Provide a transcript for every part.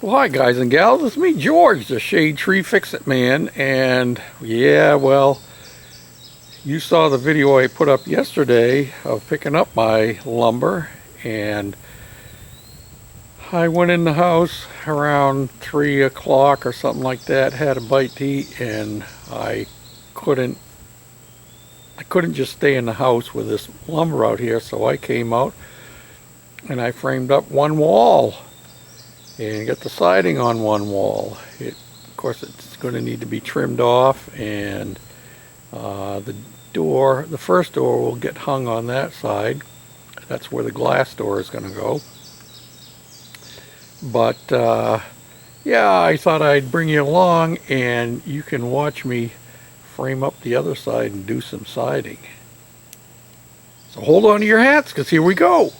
Well, hi guys and gals, it's me George, the Shade Tree Fix-It Man, and yeah, well, you saw the video I put up yesterday of picking up my lumber, and I went in the house around 3 o'clock or something like that, had a bite to eat, and couldn't I couldn't just stay in the house with this lumber out here, so I came out and I framed up one wall and got the siding on one wall. Of course, it's going to need to be trimmed off, and the first door will get hung on that side. That's where the glass door is going to go. But yeah, I thought I'd bring you along and you can watch me frame up the other side and do some siding. So hold on to your hats, because here we go.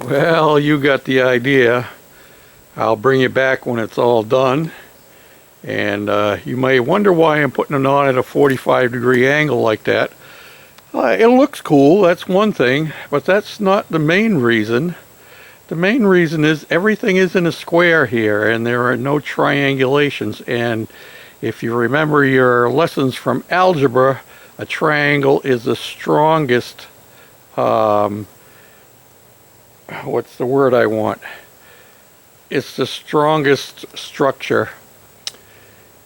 Well, you got the idea. I'll bring you back when it's all done. And you may wonder why I'm putting it on at a 45-degree angle like that. It looks cool, that's one thing, but that's not the main reason. The main reason is everything is in a square here, and there are no triangulations. And if you remember your lessons from algebra, a triangle is the strongest, what's the word I want? It's the strongest structure.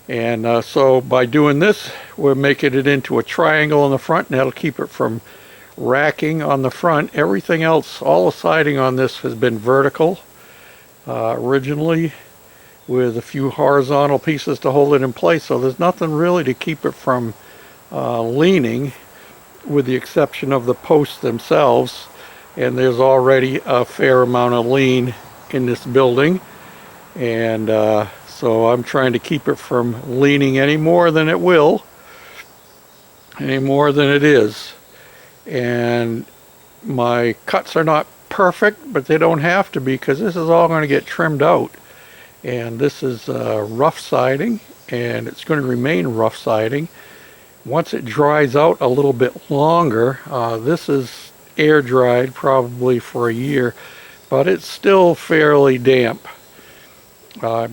And so by doing this, we're making it into a triangle in the front, and that'll keep it from racking on the front. Everything else, all the siding on this has been vertical originally, with a few horizontal pieces to hold it in place. So there's nothing really to keep it from leaning, with the exception of the posts themselves. And there's already a fair amount of lean in this building. And so I'm trying to keep it from leaning any more than it will, any more than it is. And my cuts are not perfect, but they don't have to be, because this is all going to get trimmed out. And this is rough siding, and it's going to remain rough siding. Once it dries out a little bit longer, this is air dried probably for a year, but it's still fairly damp.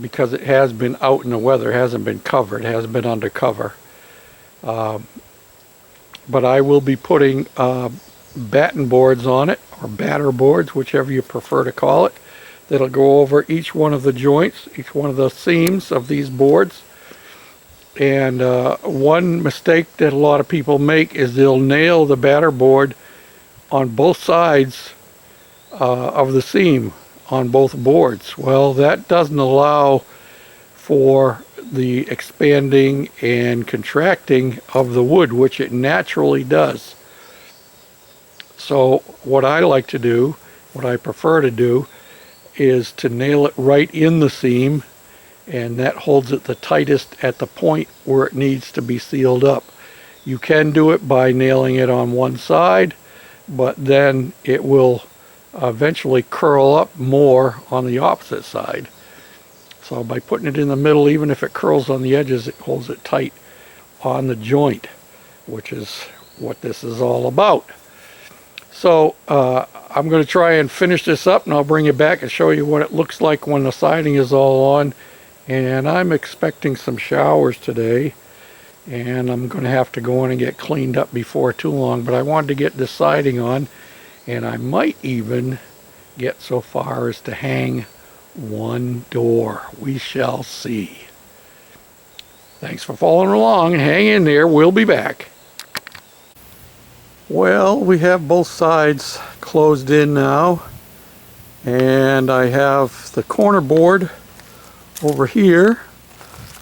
Because it has been out in the weather, it hasn't been covered, it hasn't been undercover. But I will be putting batten boards on it, or batter boards, whichever you prefer to call it, that'll go over each one of the joints, each one of the seams of these boards. And one mistake that a lot of people make is they'll nail the batter board on both sides of the seam, on both boards. Well, that doesn't allow for the expanding and contracting of the wood, which it naturally does. So what I like to do, what I prefer to do, is to nail it right in the seam, and that holds it the tightest at the point where it needs to be sealed up. You can do it by nailing it on one side, but then it will eventually curl up more on the opposite side. So by putting it in the middle, even if it curls on the edges, it holds it tight on the joint, which is what this is all about. So I'm going to try and finish this up, and I'll bring you back and show you what it looks like when the siding is all on. And I'm expecting some showers today, and I'm going to have to go in and get cleaned up before too long, but I wanted to get this siding on. And I might even get so far as to hang one door. We shall see. Thanks for following along. Hang in there. We'll be back. Well, we have both sides closed in now. And I have the corner board over here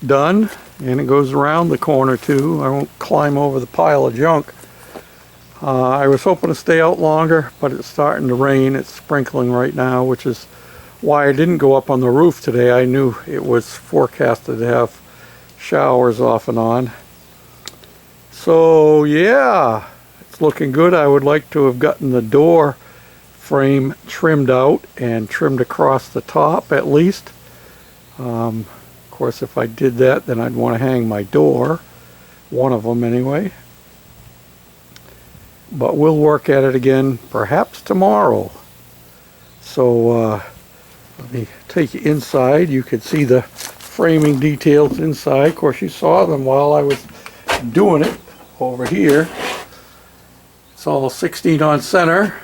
done. And it goes around the corner too. I won't climb over the pile of junk. I was hoping to stay out longer, but it's starting to rain. It's sprinkling right now, which is why I didn't go up on the roof today. I knew it was forecasted to have showers off and on. So yeah, it's looking good. I would like to have gotten the door frame trimmed out and trimmed across the top at least. Of course, if I did that, then I'd want to hang my door, one of them anyway. But we'll work at it again perhaps tomorrow. So let me take you inside. You could see the framing details inside. Of course, you saw them while I was doing it over here. It's all 16 on center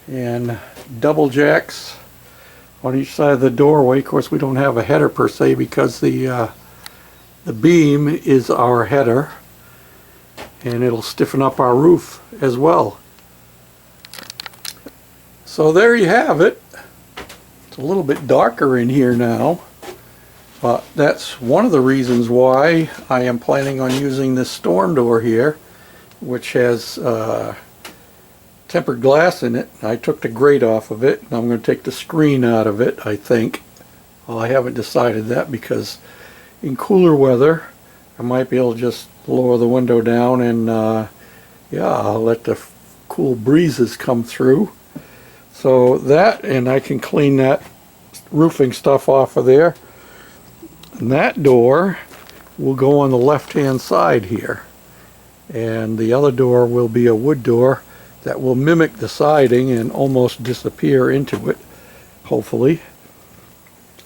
and double jacks on each side of the doorway. Of course, we don't have a header per se, because the beam is our header. And it'll stiffen up our roof as well. So there you have it. It's a little bit darker in here now, but that's one of the reasons why I am planning on using this storm door here, which has tempered glass in it. I took the grate off of it, and I'm going to take the screen out of it, I think. Well, I haven't decided that, because in cooler weather I might be able to just lower the window down and yeah, I'll let the cool breezes come through. So that, and I can clean that roofing stuff off of there. And that door will go on the left-hand side here. And the other door will be a wood door that will mimic the siding and almost disappear into it, hopefully.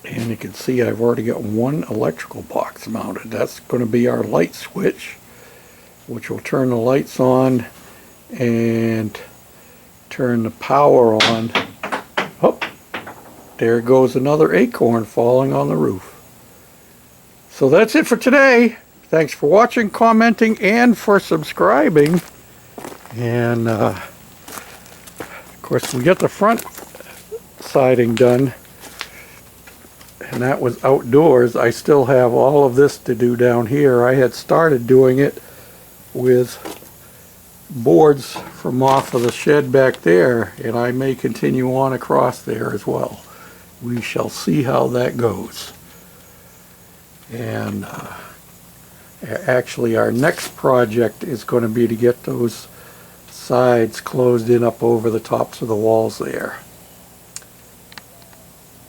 And you can see I've already got one electrical box mounted. That's going to be our light switch, which will turn the lights on and turn the power on. Oh, there goes another acorn falling on the roof. So that's it for today. Thanks for watching, commenting, and for subscribing. And of course we got the front siding done, and that was outdoors. I still have all of this to do down here. I had started doing it with boards from off of the shed back there, and I may continue on across there as well. We shall see how that goes. And actually our next project is going to be to get those sides closed in up over the tops of the walls there.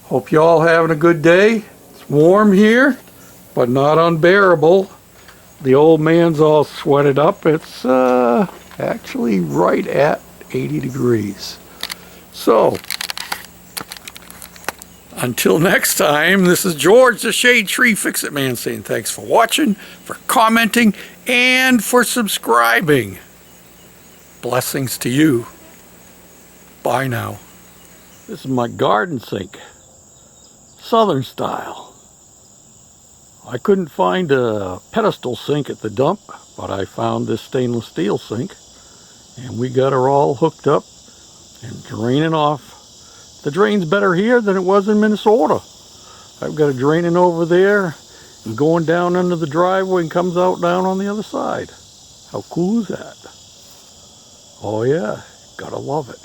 Hope you all having a good day. It's warm here, but not unbearable. The old man's all sweated up. It's actually right at 80 degrees. So, until next time, this is George the Shade Tree Fix-It Man saying thanks for watching, for commenting, and for subscribing. Blessings to you. Bye now. This is my garden sink. Southern style. I couldn't find a pedestal sink at the dump, but I found this stainless steel sink, and we got her all hooked up and draining off. The drain's better here than it was in Minnesota. I've got it draining over there and going down under the driveway and comes out down on the other side. How cool is that? Oh yeah, gotta love it.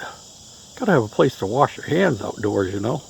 Gotta have a place to wash your hands outdoors, you know.